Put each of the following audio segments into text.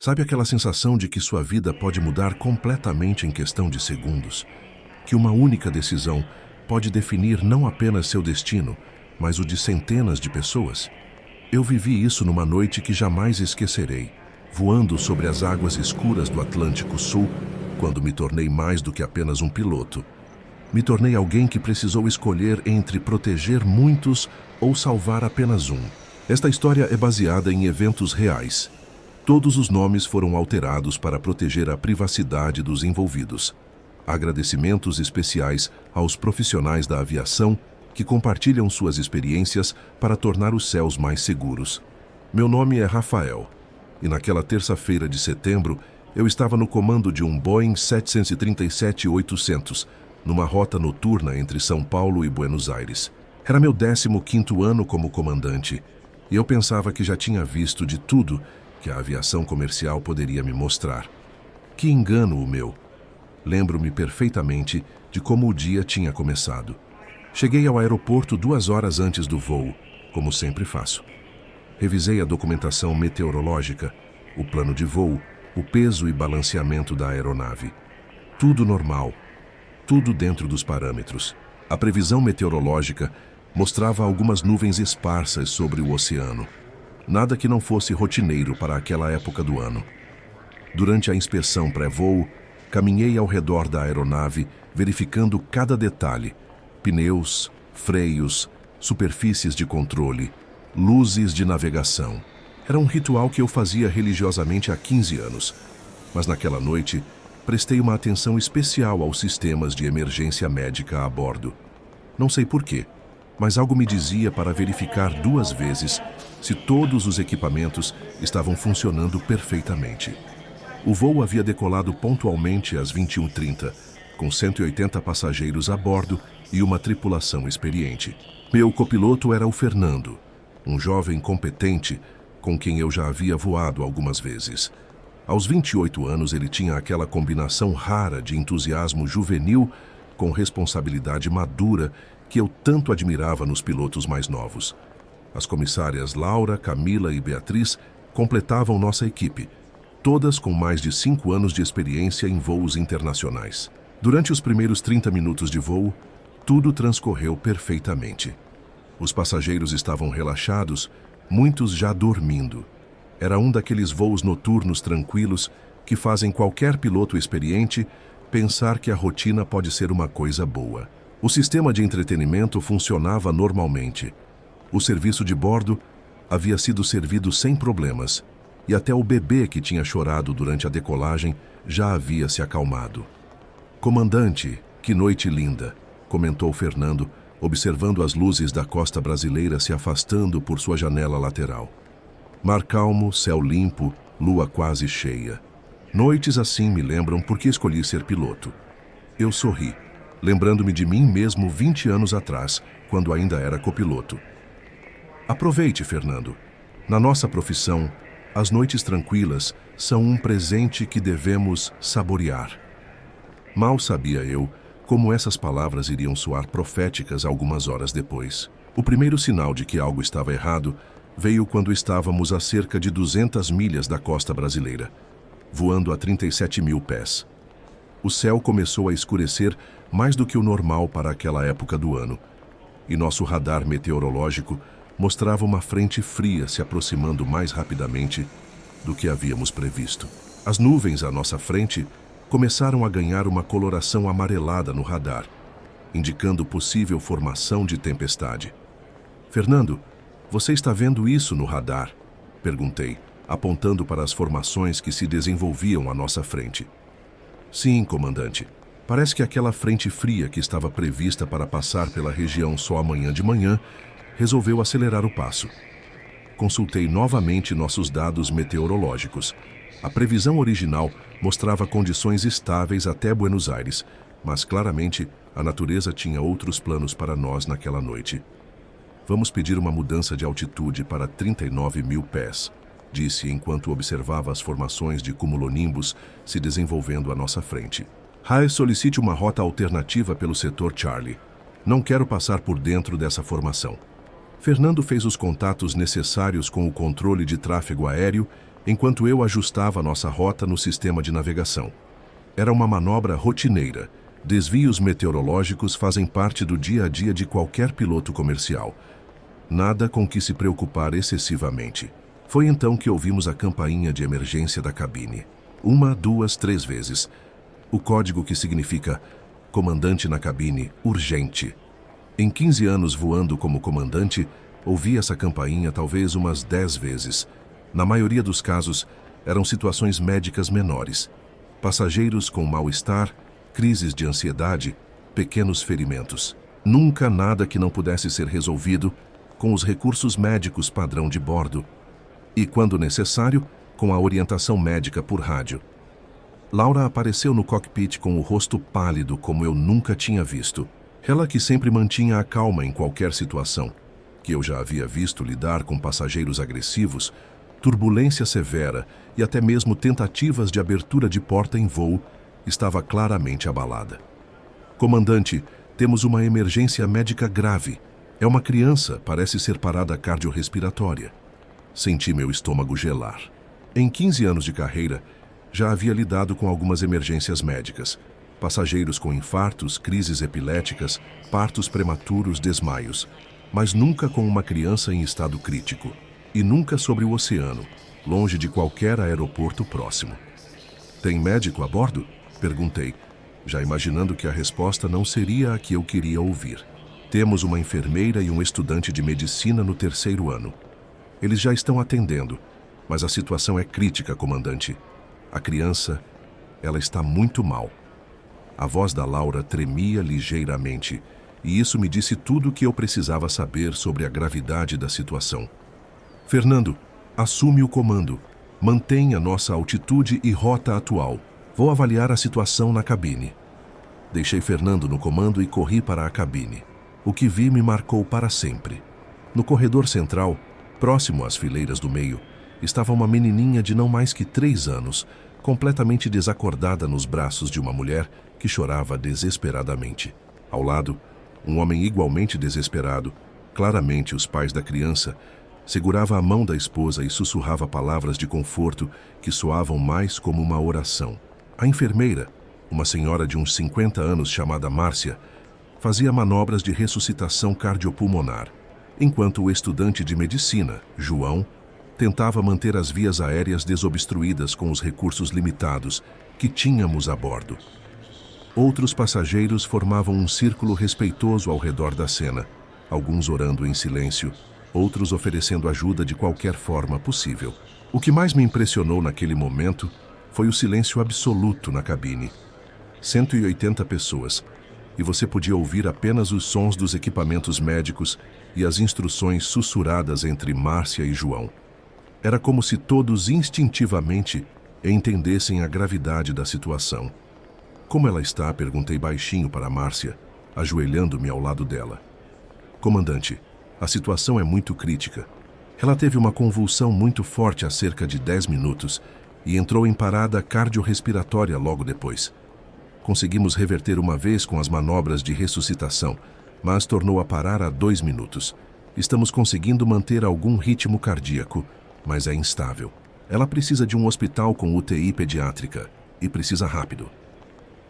Sabe aquela sensação de que sua vida pode mudar completamente em questão de segundos? Que uma única decisão pode definir não apenas seu destino, mas o de centenas de pessoas? Eu vivi isso numa noite que jamais esquecerei, voando sobre as águas escuras do Atlântico Sul, quando me tornei mais do que apenas um piloto. Me tornei alguém que precisou escolher entre proteger muitos ou salvar apenas um. Esta história é baseada em eventos reais. Todos os nomes foram alterados para proteger a privacidade dos envolvidos. Agradecimentos especiais aos profissionais da aviação que compartilham suas experiências para tornar os céus mais seguros. Meu nome é Rafael, e naquela terça-feira de setembro, eu estava no comando de um Boeing 737-800, numa rota noturna entre São Paulo e Buenos Aires. Era meu 15º ano como comandante, e eu pensava que já tinha visto de tudo que a aviação comercial poderia me mostrar. Que engano o meu! Lembro-me perfeitamente de como o dia tinha começado. Cheguei ao aeroporto 2 horas antes do voo, como sempre faço. Revisei a documentação meteorológica, o plano de voo, o peso e balanceamento da aeronave. Tudo normal, tudo dentro dos parâmetros. A previsão meteorológica mostrava algumas nuvens esparsas sobre o oceano. Nada que não fosse rotineiro para aquela época do ano. Durante a inspeção pré-voo, caminhei ao redor da aeronave, verificando cada detalhe: pneus, freios, superfícies de controle, luzes de navegação. Era um ritual que eu fazia religiosamente há 15 anos, mas naquela noite prestei uma atenção especial aos sistemas de emergência médica a bordo. Não sei porquê, mas algo me dizia para verificar 2 vezes se todos os equipamentos estavam funcionando perfeitamente. O voo havia decolado pontualmente às 21h30, com 180 passageiros a bordo e uma tripulação experiente. Meu copiloto era o Fernando, um jovem competente com quem eu já havia voado algumas vezes. Aos 28 anos, ele tinha aquela combinação rara de entusiasmo juvenil com responsabilidade madura que eu tanto admirava nos pilotos mais novos. As comissárias Laura, Camila e Beatriz completavam nossa equipe, todas com mais de 5 anos de experiência em voos internacionais. Durante os primeiros 30 minutos de voo, tudo transcorreu perfeitamente. Os passageiros estavam relaxados, muitos já dormindo. Era um daqueles voos noturnos tranquilos que fazem qualquer piloto experiente pensar que a rotina pode ser uma coisa boa. O sistema de entretenimento funcionava normalmente. O serviço de bordo havia sido servido sem problemas, e até o bebê que tinha chorado durante a decolagem já havia se acalmado. "Comandante, que noite linda", comentou Fernando, observando as luzes da costa brasileira se afastando por sua janela lateral. Mar calmo, céu limpo, lua quase cheia. Noites assim me lembram por que escolhi ser piloto. Eu sorri, lembrando-me de mim mesmo 20 anos atrás, quando ainda era copiloto. Aproveite, Fernando. Na nossa profissão, as noites tranquilas são um presente que devemos saborear. Mal sabia eu como essas palavras iriam soar proféticas algumas horas depois. O primeiro sinal de que algo estava errado veio quando estávamos a cerca de 200 milhas da costa brasileira, voando a 37 mil pés. O céu começou a escurecer mais do que o normal para aquela época do ano, e nosso radar meteorológico mostrava uma frente fria se aproximando mais rapidamente do que havíamos previsto. As nuvens à nossa frente começaram a ganhar uma coloração amarelada no radar, indicando possível formação de tempestade. "Fernando, você está vendo isso no radar?", perguntei, apontando para as formações que se desenvolviam à nossa frente. "Sim, comandante. Parece que aquela frente fria que estava prevista para passar pela região só amanhã de manhã resolveu acelerar o passo." Consultei novamente nossos dados meteorológicos. A previsão original mostrava condições estáveis até Buenos Aires, mas claramente a natureza tinha outros planos para nós naquela noite. "Vamos pedir uma mudança de altitude para 39 mil pés", disse enquanto observava as formações de cumulonimbus se desenvolvendo à nossa frente. "Solicite uma rota alternativa pelo setor Charlie. Não quero passar por dentro dessa formação." Fernando fez os contatos necessários com o controle de tráfego aéreo enquanto eu ajustava nossa rota no sistema de navegação. Era uma manobra rotineira. Desvios meteorológicos fazem parte do dia a dia de qualquer piloto comercial. Nada com que se preocupar excessivamente. Foi então que ouvimos a campainha de emergência da cabine. 1, 2, 3 vezes. O código que significa comandante na cabine, urgente. Em 15 anos voando como comandante, ouvi essa campainha talvez umas 10 vezes. Na maioria dos casos, eram situações médicas menores. Passageiros com mal-estar, crises de ansiedade, pequenos ferimentos. Nunca nada que não pudesse ser resolvido com os recursos médicos padrão de bordo e, quando necessário, com a orientação médica por rádio. Laura apareceu no cockpit com o rosto pálido como eu nunca tinha visto. Ela que sempre mantinha a calma em qualquer situação, que eu já havia visto lidar com passageiros agressivos, turbulência severa e até mesmo tentativas de abertura de porta em voo, estava claramente abalada. Comandante, temos uma emergência médica grave. É uma criança, parece ser parada cardiorrespiratória. Senti meu estômago gelar. Em 15 anos de carreira, já havia lidado com algumas emergências médicas. Passageiros com infartos, crises epiléticas, partos prematuros, desmaios. Mas nunca com uma criança em estado crítico. E nunca sobre o oceano, longe de qualquer aeroporto próximo. Tem médico a bordo? Perguntei, já imaginando que a resposta não seria a que eu queria ouvir. Temos uma enfermeira e um estudante de medicina no 3º ano. Eles já estão atendendo, mas a situação é crítica, comandante. A criança, ela está muito mal. A voz da Laura tremia ligeiramente, e isso me disse tudo o que eu precisava saber sobre a gravidade da situação. Fernando, assume o comando. Mantenha nossa altitude e rota atual. Vou avaliar a situação na cabine. Deixei Fernando no comando e corri para a cabine. O que vi me marcou para sempre. No corredor central, próximo às fileiras do meio, estava uma menininha de não mais que 3 anos, completamente desacordada nos braços de uma mulher que chorava desesperadamente. Ao lado, um homem igualmente desesperado, claramente os pais da criança, segurava a mão da esposa e sussurrava palavras de conforto que soavam mais como uma oração. A enfermeira, uma senhora de uns 50 anos chamada Márcia, fazia manobras de ressuscitação cardiopulmonar, enquanto o estudante de medicina, João, tentava manter as vias aéreas desobstruídas com os recursos limitados que tínhamos a bordo. Outros passageiros formavam um círculo respeitoso ao redor da cena, alguns orando em silêncio, outros oferecendo ajuda de qualquer forma possível. O que mais me impressionou naquele momento foi o silêncio absoluto na cabine. 180 pessoas, e você podia ouvir apenas os sons dos equipamentos médicos e as instruções sussurradas entre Márcia e João. Era como se todos instintivamente entendessem a gravidade da situação. Como ela está? Perguntei baixinho para Márcia, ajoelhando-me ao lado dela. Comandante, a situação é muito crítica. Ela teve uma convulsão muito forte há cerca de 10 minutos e entrou em parada cardiorrespiratória logo depois. Conseguimos reverter uma vez com as manobras de ressuscitação, mas tornou a parar a 2 minutos. Estamos conseguindo manter algum ritmo cardíaco, mas é instável. Ela precisa de um hospital com UTI pediátrica e precisa rápido.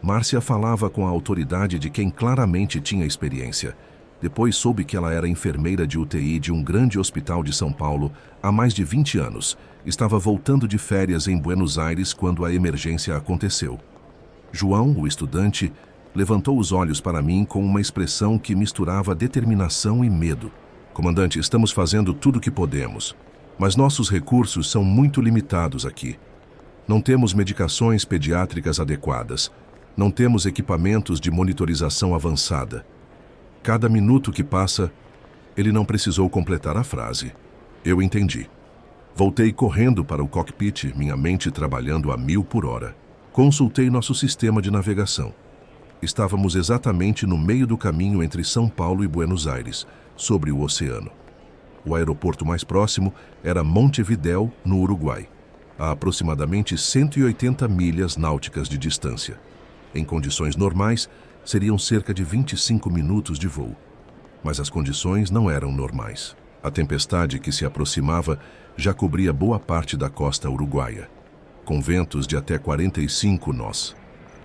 Márcia falava com a autoridade de quem claramente tinha experiência. Depois soube que ela era enfermeira de UTI de um grande hospital de São Paulo há mais de 20 anos. Estava voltando de férias em Buenos Aires quando a emergência aconteceu. João, o estudante, levantou os olhos para mim com uma expressão que misturava determinação e medo. Comandante, estamos fazendo tudo o que podemos, mas nossos recursos são muito limitados aqui. Não temos medicações pediátricas adequadas. Não temos equipamentos de monitorização avançada. Cada minuto que passa, ele não precisou completar a frase. Eu entendi. Voltei correndo para o cockpit, minha mente trabalhando a 1000 por hora. Consultei nosso sistema de navegação. Estávamos exatamente no meio do caminho entre São Paulo e Buenos Aires, sobre o oceano. O aeroporto mais próximo era Montevidéu, no Uruguai, a aproximadamente 180 milhas náuticas de distância. Em condições normais, seriam cerca de 25 minutos de voo. Mas as condições não eram normais. A tempestade que se aproximava já cobria boa parte da costa uruguaia, com ventos de até 45 nós,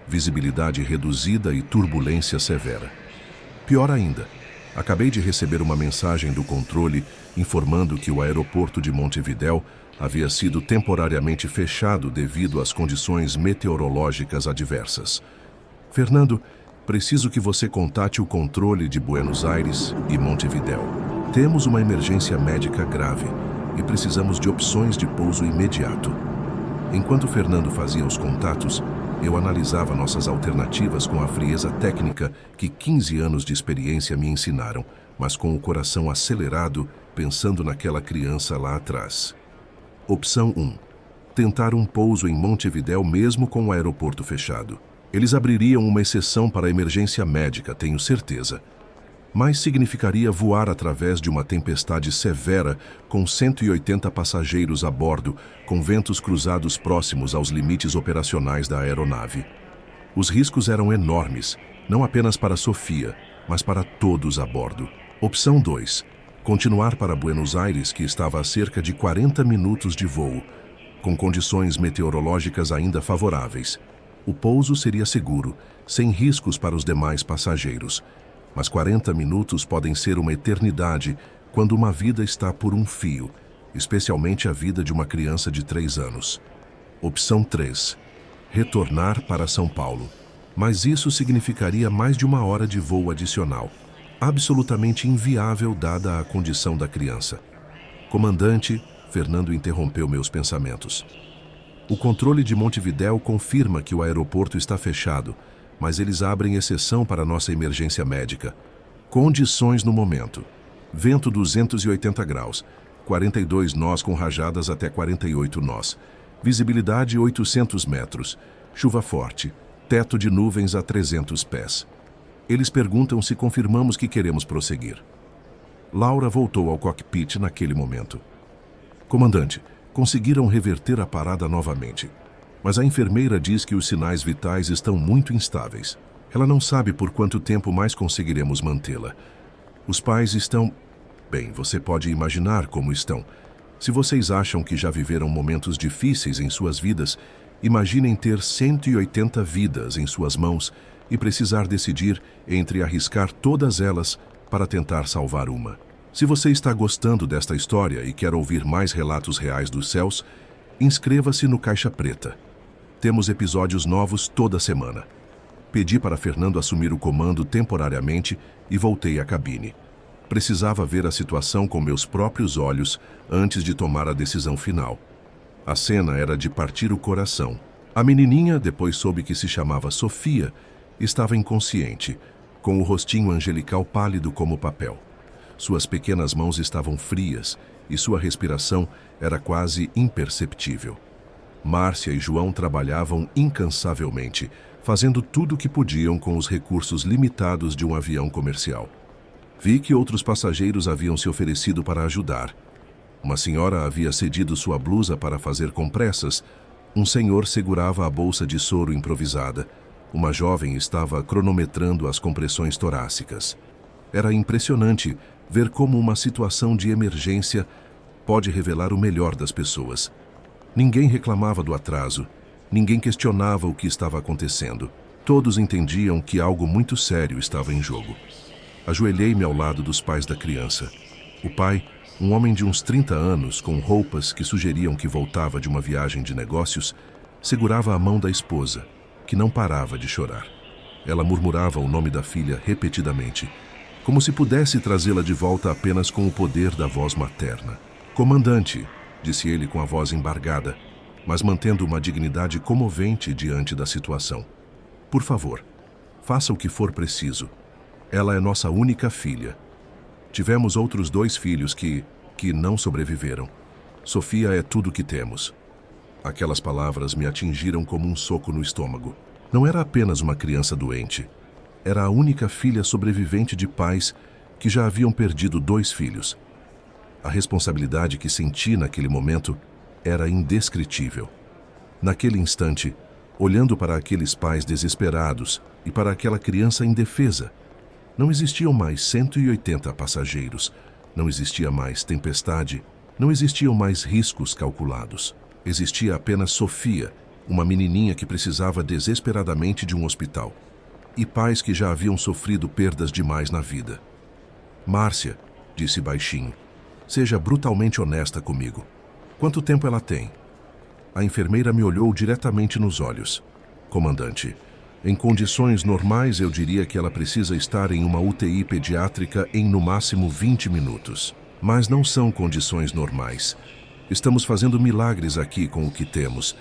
visibilidade reduzida e turbulência severa. Pior ainda, acabei de receber uma mensagem do controle informando que o aeroporto de Montevidéu havia sido temporariamente fechado devido às condições meteorológicas adversas. Fernando, preciso que você contate o controle de Buenos Aires e Montevidéu. Temos uma emergência médica grave e precisamos de opções de pouso imediato. Enquanto Fernando fazia os contatos, eu analisava nossas alternativas com a frieza técnica que 15 anos de experiência me ensinaram, mas com o coração acelerado, pensando naquela criança lá atrás. Opção 1. Tentar um pouso em Montevidéu mesmo com o aeroporto fechado. Eles abririam uma exceção para a emergência médica, tenho certeza. Mas significaria voar através de uma tempestade severa com 180 passageiros a bordo, com ventos cruzados próximos aos limites operacionais da aeronave. Os riscos eram enormes, não apenas para Sofia, mas para todos a bordo. Opção 2. Continuar para Buenos Aires, que estava a cerca de 40 minutos de voo, com condições meteorológicas ainda favoráveis. O pouso seria seguro, sem riscos para os demais passageiros. Mas 40 minutos podem ser uma eternidade quando uma vida está por um fio, especialmente a vida de uma criança de 3 anos. Opção 3. Retornar para São Paulo. Mas isso significaria mais de 1 hora de voo adicional, absolutamente inviável dada a condição da criança. Comandante, Fernando interrompeu meus pensamentos. O controle de Montevidéu confirma que o aeroporto está fechado, mas eles abrem exceção para nossa emergência médica. Condições no momento: vento 280 graus, 42 nós com rajadas até 48 nós, visibilidade 800 metros, chuva forte, teto de nuvens a 300 pés. Eles perguntam se confirmamos que queremos prosseguir. Laura voltou ao cockpit naquele momento. Comandante, conseguiram reverter a parada novamente. Mas a enfermeira diz que os sinais vitais estão muito instáveis. Ela não sabe por quanto tempo mais conseguiremos mantê-la. Os pais estão... Bem, você pode imaginar como estão. Se vocês acham que já viveram momentos difíceis em suas vidas, imaginem ter 180 vidas em suas mãos e precisar decidir entre arriscar todas elas para tentar salvar uma. Se você está gostando desta história e quer ouvir mais relatos reais dos céus, inscreva-se no Caixa Preta. Temos episódios novos toda semana. Pedi para Fernando assumir o comando temporariamente e voltei à cabine. Precisava ver a situação com meus próprios olhos antes de tomar a decisão final. A cena era de partir o coração. A menininha, depois soube que se chamava Sofia, estava inconsciente, com o rostinho angelical pálido como papel. Suas pequenas mãos estavam frias e sua respiração era quase imperceptível. Márcia e João trabalhavam incansavelmente, fazendo tudo o que podiam com os recursos limitados de um avião comercial. Vi que outros passageiros haviam se oferecido para ajudar. Uma senhora havia cedido sua blusa para fazer compressas, um senhor segurava a bolsa de soro improvisada, uma jovem estava cronometrando as compressões torácicas. Era impressionante ver como uma situação de emergência pode revelar o melhor das pessoas. Ninguém reclamava do atraso, ninguém questionava o que estava acontecendo. Todos entendiam que algo muito sério estava em jogo. Ajoelhei-me ao lado dos pais da criança. O pai, um homem de uns 30 anos, com roupas que sugeriam que voltava de uma viagem de negócios, segurava a mão da esposa, que não parava de chorar. Ela murmurava o nome da filha repetidamente, como se pudesse trazê-la de volta apenas com o poder da voz materna. Comandante, disse ele com a voz embargada, mas mantendo uma dignidade comovente diante da situação. Por favor, faça o que for preciso. Ela é nossa única filha. Tivemos outros 2 filhos que não sobreviveram. Sofia é tudo o que temos. Aquelas palavras me atingiram como um soco no estômago. Não era apenas uma criança doente. Era a única filha sobrevivente de pais que já haviam perdido 2 filhos. A responsabilidade que senti naquele momento era indescritível. Naquele instante, olhando para aqueles pais desesperados e para aquela criança indefesa, não existiam mais 180 passageiros, não existia mais tempestade, Não existiam mais riscos calculados. Existia apenas Sofia, uma menininha que precisava desesperadamente de um hospital, e pais que já haviam sofrido perdas demais na vida. Márcia, disse baixinho, seja brutalmente honesta comigo. Quanto tempo ela tem? A enfermeira me olhou diretamente nos olhos. Comandante, em condições normais eu diria que ela precisa estar em uma UTI pediátrica em no máximo 20 minutos. Mas não são condições normais. Estamos fazendo milagres aqui com o que temos.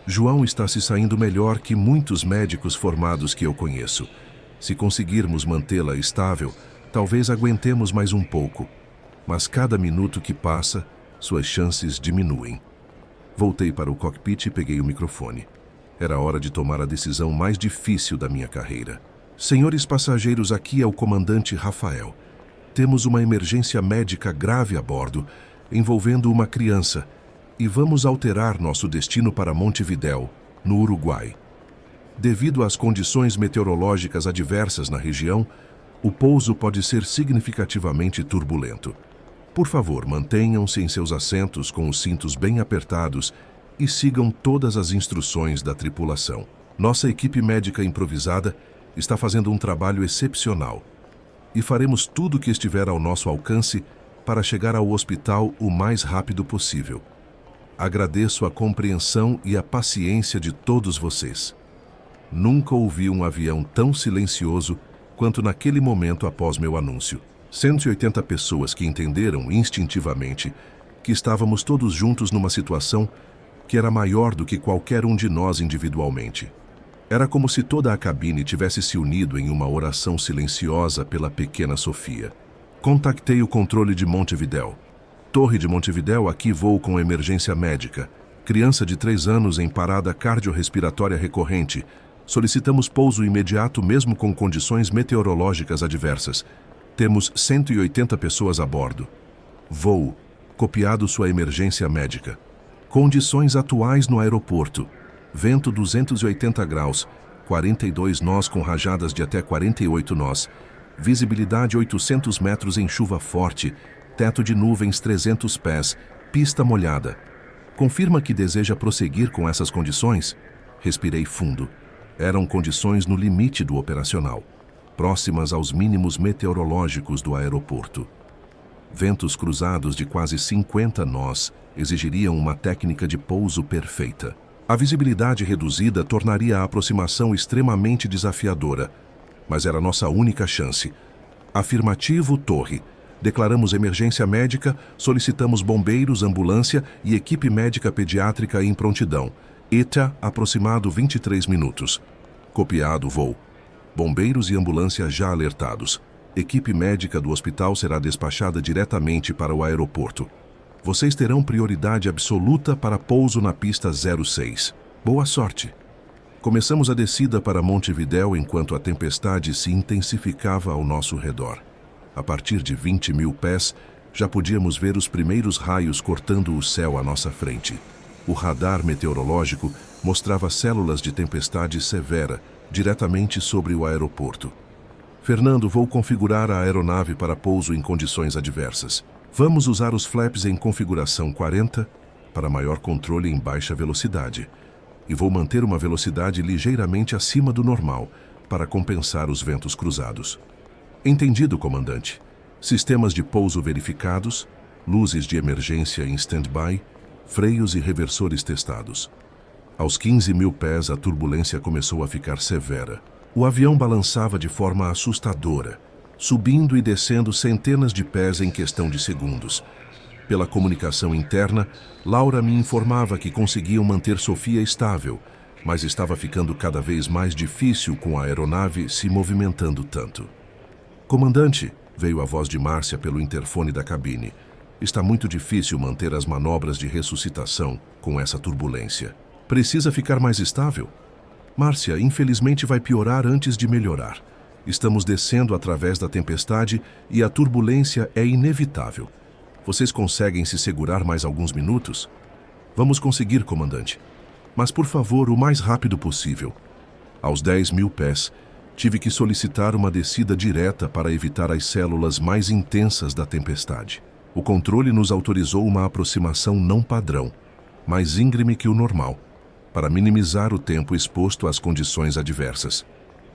João está se saindo melhor que muitos médicos formados que eu conheço. Se conseguirmos mantê-la estável, talvez aguentemos mais um pouco. Mas cada minuto que passa, suas chances diminuem. Voltei para o cockpit e peguei o microfone. Era hora de tomar a decisão mais difícil da minha carreira. Senhores passageiros, aqui é o comandante Rafael. Temos uma emergência médica grave a bordo, envolvendo uma criança, e vamos alterar nosso destino para Montevidéu, no Uruguai. Devido às condições meteorológicas adversas na região, o pouso pode ser significativamente turbulento. Por favor, mantenham-se em seus assentos com os cintos bem apertados e sigam todas as instruções da tripulação. Nossa equipe médica improvisada está fazendo um trabalho excepcional e faremos tudo o que estiver ao nosso alcance para chegar ao hospital o mais rápido possível. Agradeço a compreensão e a paciência de todos vocês. Nunca ouvi um avião tão silencioso quanto naquele momento após meu anúncio. 180 pessoas que entenderam instintivamente que estávamos todos juntos numa situação que era maior do que qualquer um de nós individualmente. Era como se toda a cabine tivesse se unido em uma oração silenciosa pela pequena Sofia. Contactei o controle de Montevidéu. Torre de Montevidéu, aqui voo com emergência médica. Criança de 3 anos em parada cardiorrespiratória recorrente. Solicitamos pouso imediato mesmo com condições meteorológicas adversas. Temos 180 pessoas a bordo. Voo. Copiado sua emergência médica. Condições atuais no aeroporto. Vento 280 graus, 42 nós com rajadas de até 48 nós. Visibilidade 800 metros em chuva forte. Teto de nuvens 300 pés. Pista molhada. Confirma que deseja prosseguir com essas condições? Respirei fundo. Eram condições no limite do operacional, próximas aos mínimos meteorológicos do aeroporto. Ventos cruzados de quase 50 nós exigiriam uma técnica de pouso perfeita. A visibilidade reduzida tornaria a aproximação extremamente desafiadora, mas era nossa única chance. Afirmativo, torre. Declaramos emergência médica, solicitamos bombeiros, ambulância e equipe médica pediátrica em prontidão. ETA, aproximado 23 minutos. Copiado, voo. Bombeiros e ambulância já alertados. Equipe médica do hospital será despachada diretamente para o aeroporto. Vocês terão prioridade absoluta para pouso na pista 06. Boa sorte. Começamos a descida para Montevidéu enquanto a tempestade se intensificava ao nosso redor. A partir de 20 mil pés, já podíamos ver os primeiros raios cortando o céu à nossa frente. O radar meteorológico mostrava células de tempestade severa diretamente sobre o aeroporto. Fernando, vou configurar a aeronave para pouso em condições adversas. Vamos usar os flaps em configuração 40 para maior controle em baixa velocidade. E vou manter uma velocidade ligeiramente acima do normal para compensar os ventos cruzados. Entendido, comandante. Sistemas de pouso verificados, luzes de emergência em stand-by, freios e reversores testados. Aos 15 mil pés, a turbulência começou a ficar severa. O avião balançava de forma assustadora, subindo e descendo centenas de pés em questão de segundos. Pela comunicação interna, Laura me informava que conseguiam manter Sofia estável, mas estava ficando cada vez mais difícil com a aeronave se movimentando tanto. Comandante, veio a voz de Márcia pelo interfone da cabine. Está muito difícil manter as manobras de ressuscitação com essa turbulência. Precisa ficar mais estável? Márcia, infelizmente vai piorar antes de melhorar. Estamos descendo através da tempestade e a turbulência é inevitável. Vocês conseguem se segurar mais alguns minutos? Vamos conseguir, comandante. Mas, por favor, o mais rápido possível. Aos 10 mil pés, tive que solicitar uma descida direta para evitar as células mais intensas da tempestade. O controle nos autorizou uma aproximação não padrão, mais íngreme que o normal, para minimizar o tempo exposto às condições adversas.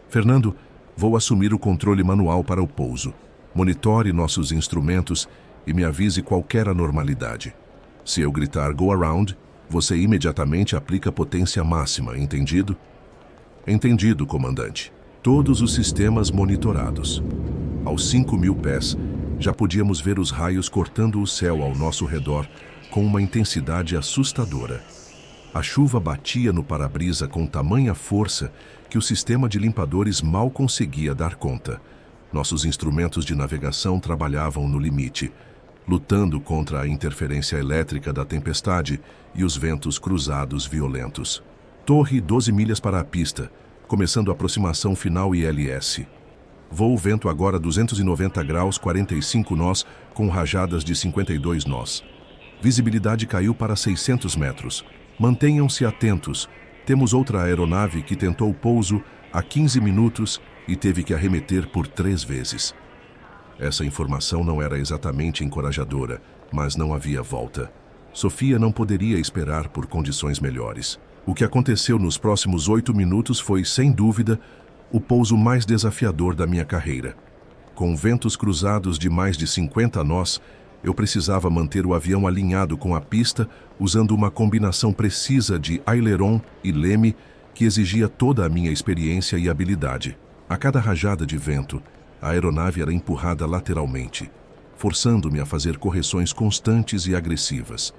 Fernando, vou assumir o controle manual para o pouso. Monitore nossos instrumentos e me avise qualquer anormalidade. Se eu gritar "Go around", você imediatamente aplica potência máxima, entendido? Entendido, comandante. Todos os sistemas monitorados. Aos 5.000 pés, já podíamos ver os raios cortando o céu ao nosso redor com uma intensidade assustadora. A chuva batia no para-brisa com tamanha força que o sistema de limpadores mal conseguia dar conta. Nossos instrumentos de navegação trabalhavam no limite, lutando contra a interferência elétrica da tempestade e os ventos cruzados violentos. Torre 12 milhas para a pista, começando a aproximação final ILS. Voo vento agora 290 graus 45 nós com rajadas de 52 nós. Visibilidade caiu para 600 metros. Mantenham-se atentos. Temos outra aeronave que tentou pouso há 15 minutos e teve que arremeter por 3 vezes. Essa informação não era exatamente encorajadora, mas não havia volta. Sofia não poderia esperar por condições melhores. O que aconteceu nos próximos 8 minutos foi, sem dúvida, o pouso mais desafiador da minha carreira. Com ventos cruzados de mais de 50 nós, eu precisava manter o avião alinhado com a pista, usando uma combinação precisa de aileron e leme que exigia toda a minha experiência e habilidade. A cada rajada de vento, a aeronave era empurrada lateralmente, forçando-me a fazer correções constantes e agressivas.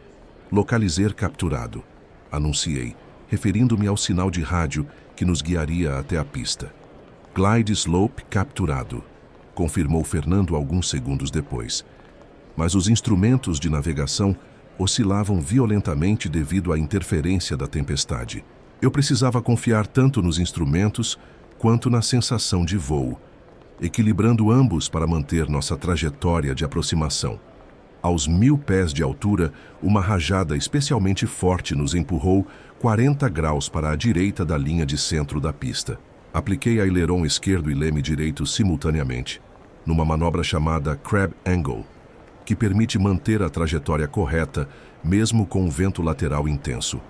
Localizer capturado, anunciei, referindo-me ao sinal de rádio que nos guiaria até a pista. Glide slope capturado, confirmou Fernando alguns segundos depois. Mas os instrumentos de navegação oscilavam violentamente devido à interferência da tempestade. Eu precisava confiar tanto nos instrumentos quanto na sensação de voo, equilibrando ambos para manter nossa trajetória de aproximação. Aos 1.000 pés de altura, uma rajada especialmente forte nos empurrou 40 graus para a direita da linha de centro da pista. Apliquei aileron esquerdo e leme direito simultaneamente, numa manobra chamada Crab Angle, que permite manter a trajetória correta, mesmo com o vento lateral intenso.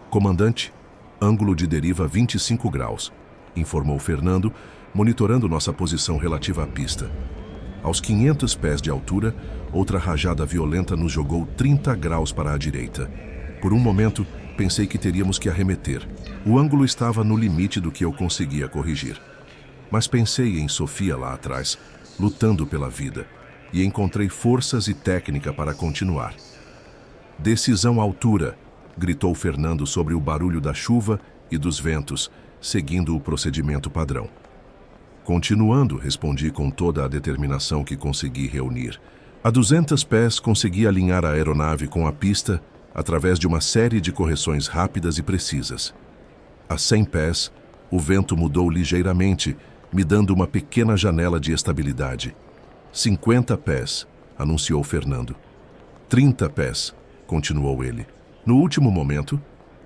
Comandante, ângulo de deriva 25 graus, informou Fernando, monitorando nossa posição relativa à pista. Aos 500 pés de altura, outra rajada violenta nos jogou 30 graus para a direita. Por um momento, pensei que teríamos que arremeter. O ângulo estava no limite do que eu conseguia corrigir. Mas pensei em Sofia lá atrás, lutando pela vida, e encontrei forças e técnica para continuar. Decisão à altura, gritou Fernando sobre o barulho da chuva e dos ventos, seguindo o procedimento padrão. Continuando, respondi com toda a determinação que consegui reunir. A 200 pés consegui alinhar a aeronave com a pista através de uma série de correções rápidas e precisas. A 100 pés, o vento mudou ligeiramente, me dando uma pequena janela de estabilidade. 50 pés, anunciou Fernando. 30 pés, continuou ele. No último momento,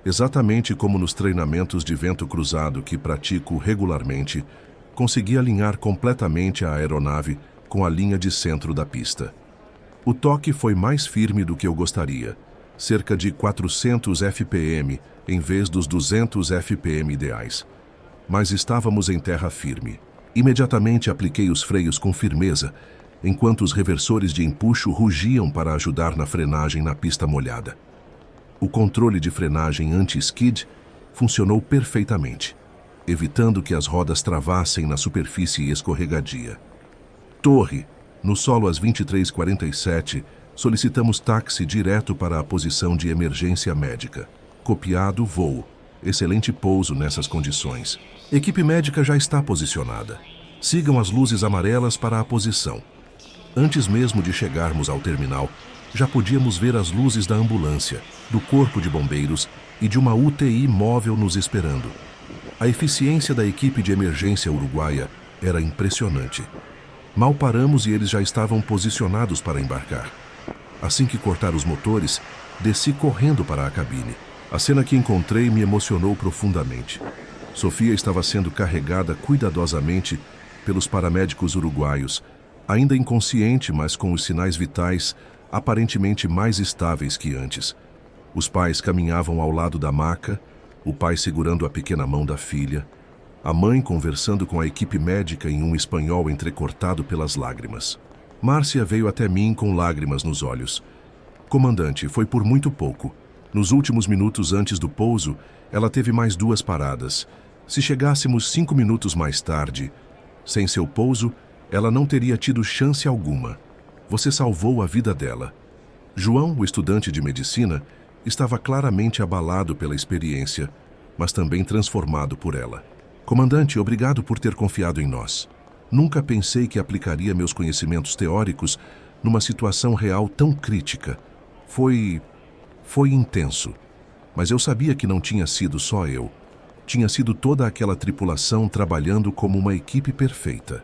exatamente como nos treinamentos de vento cruzado que pratico regularmente, consegui alinhar completamente a aeronave com a linha de centro da pista. O toque foi mais firme do que eu gostaria, cerca de 400 fpm em vez dos 200 fpm ideais. Mas estávamos em terra firme. Imediatamente apliquei os freios com firmeza, enquanto os reversores de empuxo rugiam para ajudar na frenagem na pista molhada. O controle de frenagem anti-skid funcionou perfeitamente, evitando que as rodas travassem na superfície escorregadia. Torre, no solo às 23h47, solicitamos táxi direto para a posição de emergência médica. Copiado voo. Excelente pouso nessas condições. Equipe médica já está posicionada. Sigam as luzes amarelas para a posição. Antes mesmo de chegarmos ao terminal, já podíamos ver as luzes da ambulância, do corpo de bombeiros e de uma UTI móvel nos esperando. A eficiência da equipe de emergência uruguaia era impressionante. Mal paramos e eles já estavam posicionados para embarcar. Assim que cortaram os motores, desci correndo para a cabine. A cena que encontrei me emocionou profundamente. Sofia estava sendo carregada cuidadosamente pelos paramédicos uruguaios, ainda inconsciente, mas com os sinais vitais aparentemente mais estáveis que antes. Os pais caminhavam ao lado da maca, o pai segurando a pequena mão da filha, a mãe conversando com a equipe médica em um espanhol entrecortado pelas lágrimas. Márcia veio até mim com lágrimas nos olhos. Comandante, foi por muito pouco. Nos últimos minutos antes do pouso, ela teve mais 2 paradas. Se chegássemos 5 minutos mais tarde, sem seu pouso, ela não teria tido chance alguma. Você salvou a vida dela. João, o estudante de medicina, estava claramente abalado pela experiência, mas também transformado por ela. Comandante, obrigado por ter confiado em nós. Nunca pensei que aplicaria meus conhecimentos teóricos numa situação real tão crítica. Foi intenso. Mas eu sabia que não tinha sido só eu. Tinha sido toda aquela tripulação trabalhando como uma equipe perfeita.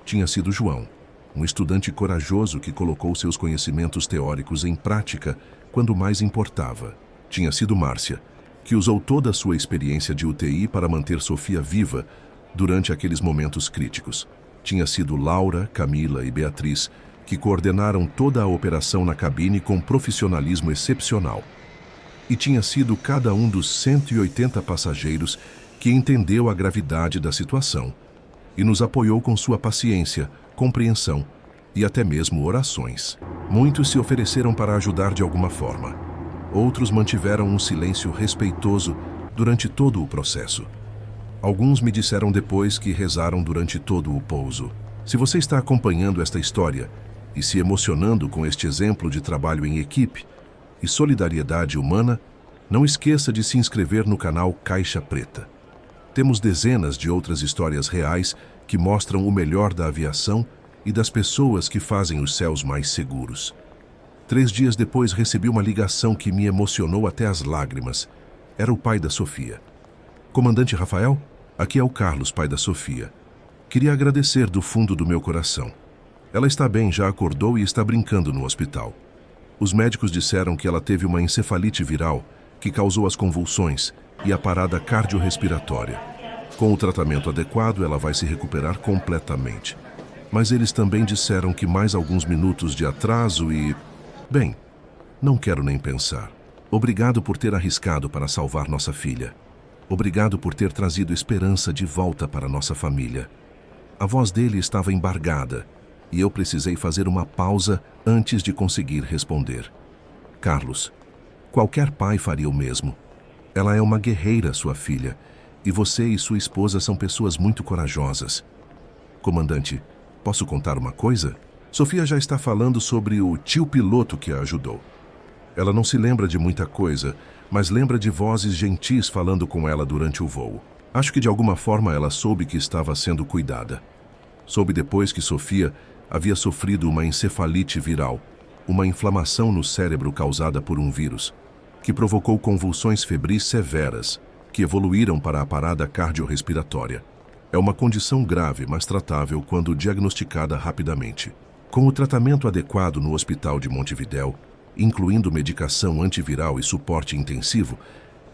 Tinha sido João, um estudante corajoso que colocou seus conhecimentos teóricos em prática quando mais importava. Tinha sido Márcia, que usou toda a sua experiência de UTI para manter Sofia viva durante aqueles momentos críticos. Tinha sido Laura, Camila e Beatriz, que coordenaram toda a operação na cabine com profissionalismo excepcional. E tinha sido cada um dos 180 passageiros que entendeu a gravidade da situação e nos apoiou com sua paciência, compreensão e até mesmo orações. Muitos se ofereceram para ajudar de alguma forma. Outros mantiveram um silêncio respeitoso durante todo o processo. Alguns me disseram depois que rezaram durante todo o pouso. Se você está acompanhando esta história e se emocionando com este exemplo de trabalho em equipe e solidariedade humana, não esqueça de se inscrever no canal Caixa Preta. Temos dezenas de outras histórias reais que mostram o melhor da aviação e das pessoas que fazem os céus mais seguros. 3 dias depois recebi uma ligação que me emocionou até as lágrimas. Era o pai da Sofia. Comandante Rafael, aqui é o Carlos, pai da Sofia. Queria agradecer do fundo do meu coração. Ela está bem, já acordou e está brincando no hospital. Os médicos disseram que ela teve uma encefalite viral que causou as convulsões e a parada cardiorrespiratória. Com o tratamento adequado, ela vai se recuperar completamente. Mas eles também disseram que mais alguns minutos de atraso e... Bem, não quero nem pensar. Obrigado por ter arriscado para salvar nossa filha. Obrigado por ter trazido esperança de volta para nossa família. A voz dele estava embargada e eu precisei fazer uma pausa antes de conseguir responder. Carlos, qualquer pai faria o mesmo. Ela é uma guerreira, sua filha, e você e sua esposa são pessoas muito corajosas. Comandante, posso contar uma coisa? Sofia já está falando sobre o tio piloto que a ajudou. Ela não se lembra de muita coisa, mas lembra de vozes gentis falando com ela durante o voo. Acho que de alguma forma ela soube que estava sendo cuidada. Soube depois que Sofia havia sofrido uma encefalite viral, uma inflamação no cérebro causada por um vírus, que provocou convulsões febris severas, que evoluíram para a parada cardiorrespiratória. É uma condição grave, mas tratável quando diagnosticada rapidamente. Com o tratamento adequado no hospital de Montevidéu, incluindo medicação antiviral e suporte intensivo,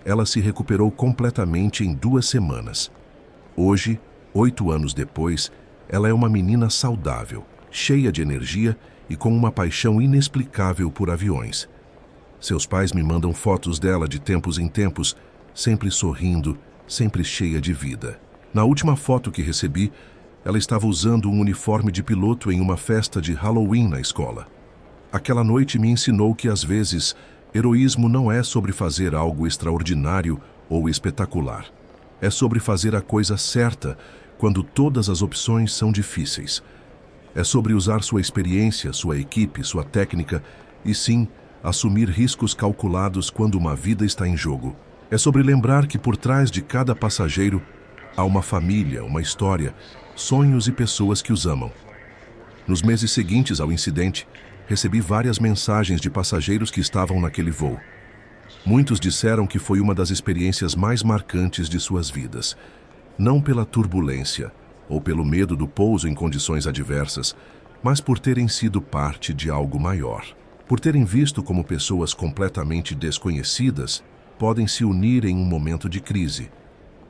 ela se recuperou completamente em 2 semanas. Hoje, 8 anos depois, ela é uma menina saudável, cheia de energia e com uma paixão inexplicável por aviões. Seus pais me mandam fotos dela de tempos em tempos, sempre sorrindo, sempre cheia de vida. Na última foto que recebi, ela estava usando um uniforme de piloto em uma festa de Halloween na escola. Aquela noite me ensinou que, às vezes, heroísmo não é sobre fazer algo extraordinário ou espetacular. É sobre fazer a coisa certa quando todas as opções são difíceis. É sobre usar sua experiência, sua equipe, sua técnica e, sim, assumir riscos calculados quando uma vida está em jogo. É sobre lembrar que por trás de cada passageiro há uma família, uma história, sonhos e pessoas que os amam. Nos meses seguintes ao incidente, recebi várias mensagens de passageiros que estavam naquele voo. Muitos disseram que foi uma das experiências mais marcantes de suas vidas. Não pela turbulência ou pelo medo do pouso em condições adversas, mas por terem sido parte de algo maior. Por terem visto como pessoas completamente desconhecidas podem se unir em um momento de crise.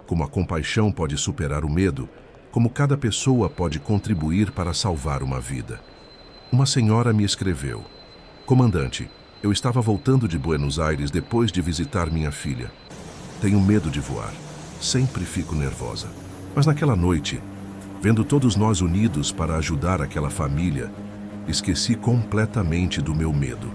Como a compaixão pode superar o medo, como cada pessoa pode contribuir para salvar uma vida. Uma senhora me escreveu: Comandante, eu estava voltando de Buenos Aires depois de visitar minha filha. Tenho medo de voar. Sempre fico nervosa. Mas naquela noite, vendo todos nós unidos para ajudar aquela família, esqueci completamente do meu medo.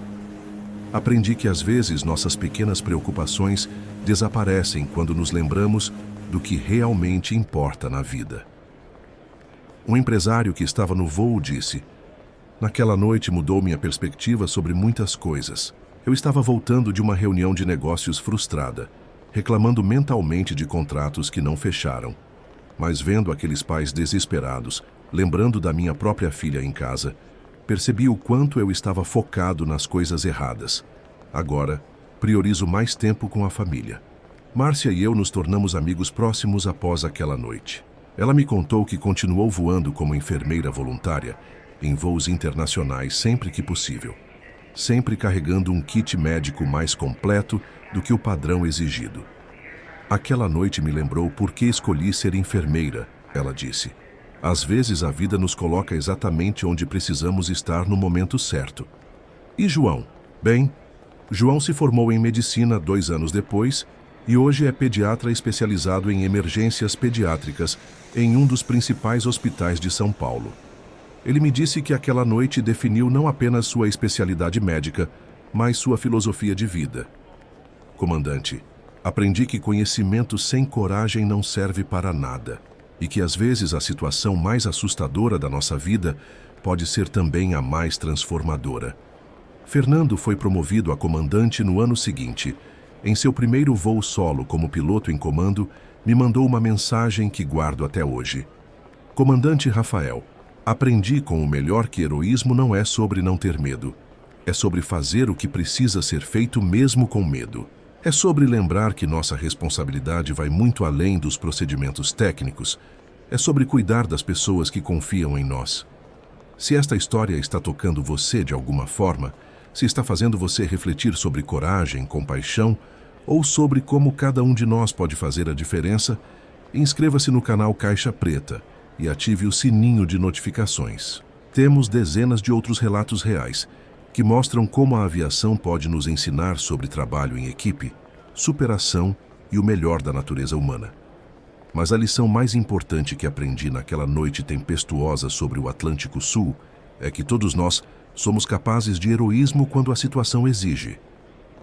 Aprendi que às vezes nossas pequenas preocupações desaparecem quando nos lembramos do que realmente importa na vida. Um empresário que estava no voo disse: "Naquela noite mudou minha perspectiva sobre muitas coisas. Eu estava voltando de uma reunião de negócios frustrada, reclamando mentalmente de contratos que não fecharam. Mas vendo aqueles pais desesperados, lembrando da minha própria filha em casa, percebi o quanto eu estava focado nas coisas erradas. Agora, priorizo mais tempo com a família." Márcia e eu nos tornamos amigos próximos após aquela noite. Ela me contou que continuou voando como enfermeira voluntária em voos internacionais sempre que possível, sempre carregando um kit médico mais completo do que o padrão exigido. "Aquela noite me lembrou por que escolhi ser enfermeira", ela disse. "Às vezes a vida nos coloca exatamente onde precisamos estar no momento certo." E João? Bem, João se formou em medicina 2 anos depois e hoje é pediatra especializado em emergências pediátricas em um dos principais hospitais de São Paulo. Ele me disse que aquela noite definiu não apenas sua especialidade médica, mas sua filosofia de vida. "Comandante, aprendi que conhecimento sem coragem não serve para nada, e que às vezes a situação mais assustadora da nossa vida pode ser também a mais transformadora." Fernando foi promovido a comandante no ano seguinte. Em seu primeiro voo solo como piloto em comando, me mandou uma mensagem que guardo até hoje. "Comandante Rafael, aprendi com o melhor que heroísmo não é sobre não ter medo. É sobre fazer o que precisa ser feito mesmo com medo. É sobre lembrar que nossa responsabilidade vai muito além dos procedimentos técnicos. É sobre cuidar das pessoas que confiam em nós." Se esta história está tocando você de alguma forma, se está fazendo você refletir sobre coragem, compaixão, ou sobre como cada um de nós pode fazer a diferença, inscreva-se no canal Caixa Preta e ative o sininho de notificações. Temos dezenas de outros relatos reais que mostram como a aviação pode nos ensinar sobre trabalho em equipe, superação e o melhor da natureza humana. Mas a lição mais importante que aprendi naquela noite tempestuosa sobre o Atlântico Sul é que todos nós somos capazes de heroísmo quando a situação exige.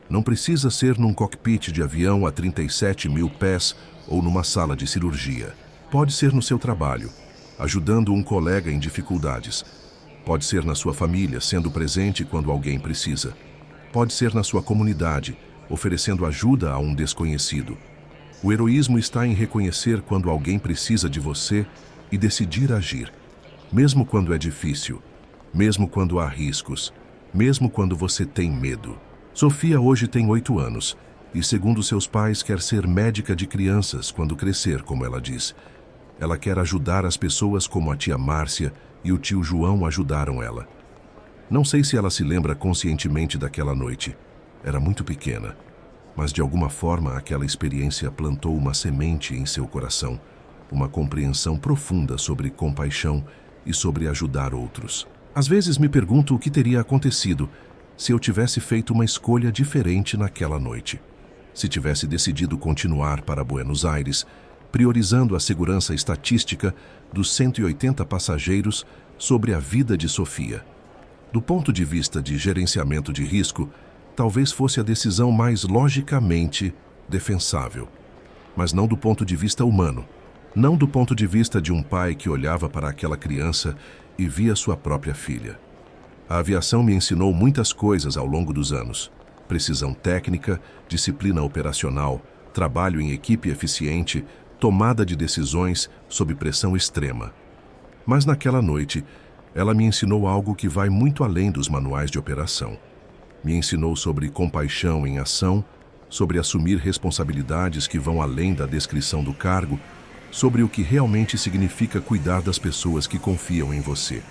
Não precisa ser num cockpit de avião a 37 mil pés ou numa sala de cirurgia. Pode ser no seu trabalho, ajudando um colega em dificuldades. Pode ser na sua família, sendo presente quando alguém precisa. Pode ser na sua comunidade, oferecendo ajuda a um desconhecido. O heroísmo está em reconhecer quando alguém precisa de você e decidir agir, mesmo quando é difícil, mesmo quando há riscos, mesmo quando você tem medo. Sofia hoje tem 8 anos e, segundo seus pais, quer ser médica de crianças quando crescer, como ela diz. Ela quer ajudar as pessoas como a tia Márcia e o tio João ajudaram ela. Não sei se ela se lembra conscientemente daquela noite. Era muito pequena, mas de alguma forma aquela experiência plantou uma semente em seu coração, uma compreensão profunda sobre compaixão e sobre ajudar outros. Às vezes me pergunto o que teria acontecido se eu tivesse feito uma escolha diferente naquela noite. Se tivesse decidido continuar para Buenos Aires, priorizando a segurança estatística dos 180 passageiros sobre a vida de Sofia. Do ponto de vista de gerenciamento de risco, talvez fosse a decisão mais logicamente defensável. Mas não do ponto de vista humano. Não do ponto de vista de um pai que olhava para aquela criança e via sua própria filha. A aviação me ensinou muitas coisas ao longo dos anos. Precisão técnica, disciplina operacional, trabalho em equipe eficiente, tomada de decisões sob pressão extrema. Mas naquela noite, ela me ensinou algo que vai muito além dos manuais de operação. Me ensinou sobre compaixão em ação, sobre assumir responsabilidades que vão além da descrição do cargo, sobre o que realmente significa cuidar das pessoas que confiam em você.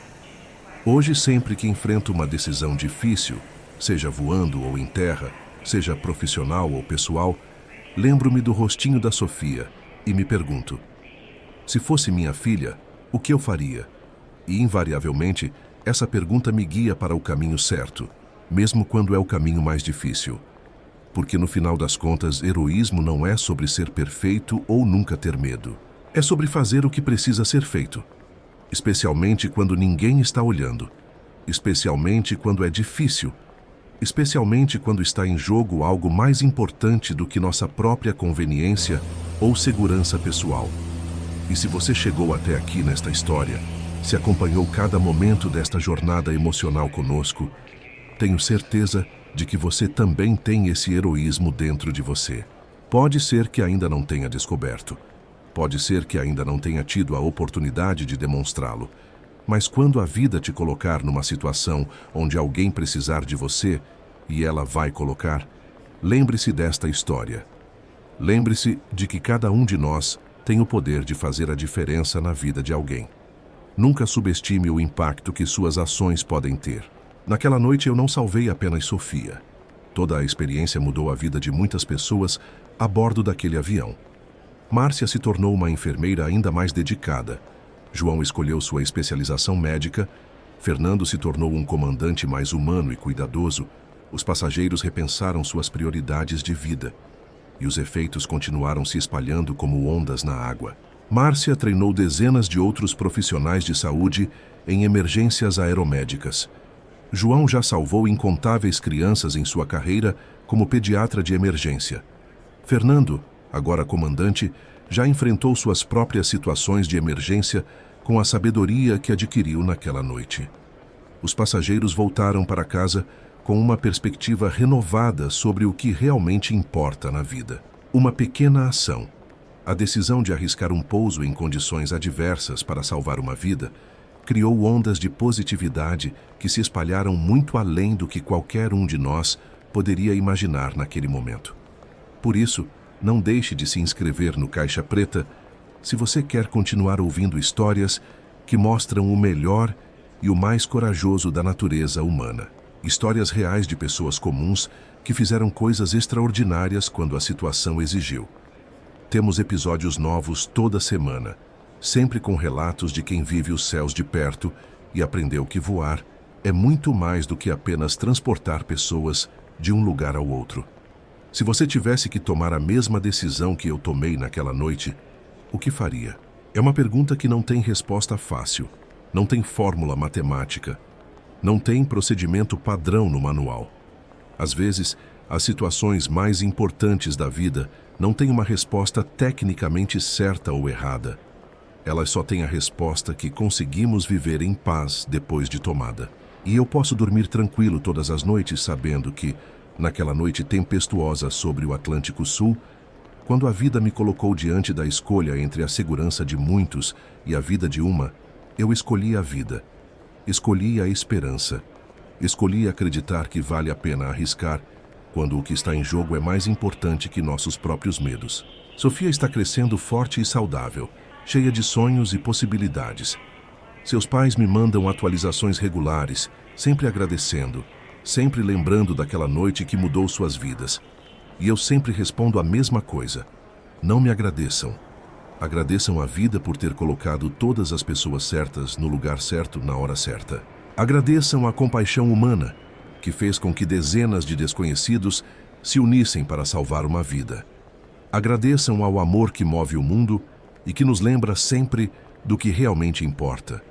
Hoje, sempre que enfrento uma decisão difícil, seja voando ou em terra, seja profissional ou pessoal, lembro-me do rostinho da Sofia e me pergunto: se fosse minha filha, o que eu faria? E, invariavelmente, essa pergunta me guia para o caminho certo. mesmo quando é o caminho mais difícil. Porque no final das contas, heroísmo não é sobre ser perfeito ou nunca ter medo. É sobre fazer o que precisa ser feito, especialmente quando ninguém está olhando, especialmente quando é difícil, especialmente quando está em jogo algo mais importante do que nossa própria conveniência ou segurança pessoal. E se você chegou até aqui nesta história, se acompanhou cada momento desta jornada emocional conosco, tenho certeza de que você também tem esse heroísmo dentro de você. Pode ser que ainda não tenha descoberto. Pode ser que ainda não tenha tido a oportunidade de demonstrá-lo. Mas quando a vida te colocar numa situação onde alguém precisar de você, e ela vai colocar, lembre-se desta história. Lembre-se de que cada um de nós tem o poder de fazer a diferença na vida de alguém. Nunca subestime o impacto que suas ações podem ter. Naquela noite eu não salvei apenas Sofia. Toda a experiência mudou a vida de muitas pessoas a bordo daquele avião. Márcia se tornou uma enfermeira ainda mais dedicada. João escolheu sua especialização médica. Fernando se tornou um comandante mais humano e cuidadoso. Os passageiros repensaram suas prioridades de vida. E os efeitos continuaram se espalhando como ondas na água. Márcia treinou dezenas de outros profissionais de saúde em emergências aeromédicas. João já salvou incontáveis crianças em sua carreira como pediatra de emergência. Fernando, agora comandante, já enfrentou suas próprias situações de emergência com a sabedoria que adquiriu naquela noite. Os passageiros voltaram para casa com uma perspectiva renovada sobre o que realmente importa na vida. Uma pequena ação, a decisão de arriscar um pouso em condições adversas para salvar uma vida, criou ondas de positividade que se espalharam muito além do que qualquer um de nós poderia imaginar naquele momento. Por isso, não deixe de se inscrever no Caixa Preta se você quer continuar ouvindo histórias que mostram o melhor e o mais corajoso da natureza humana. Histórias reais de pessoas comuns que fizeram coisas extraordinárias quando a situação exigiu. Temos episódios novos toda semana, sempre com relatos de quem vive os céus de perto e aprendeu que voar é muito mais do que apenas transportar pessoas de um lugar ao outro. Se você tivesse que tomar a mesma decisão que eu tomei naquela noite, o que faria? É uma pergunta que não tem resposta fácil, não tem fórmula matemática, não tem procedimento padrão no manual. Às vezes, as situações mais importantes da vida não têm uma resposta tecnicamente certa ou errada. Elas só têm a resposta que conseguimos viver em paz depois de tomada. E eu posso dormir tranquilo todas as noites sabendo que, naquela noite tempestuosa sobre o Atlântico Sul, quando a vida me colocou diante da escolha entre a segurança de muitos e a vida de uma, eu escolhi a vida. Escolhi a esperança. Escolhi acreditar que vale a pena arriscar quando o que está em jogo é mais importante que nossos próprios medos. Sofia está crescendo forte e saudável, cheia de sonhos e possibilidades. Seus pais me mandam atualizações regulares, sempre agradecendo, sempre lembrando daquela noite que mudou suas vidas. E eu sempre respondo a mesma coisa: não me agradeçam. Agradeçam a vida por ter colocado todas as pessoas certas no lugar certo na hora certa. Agradeçam a compaixão humana, que fez com que dezenas de desconhecidos se unissem para salvar uma vida. Agradeçam ao amor que move o mundo e que nos lembra sempre do que realmente importa.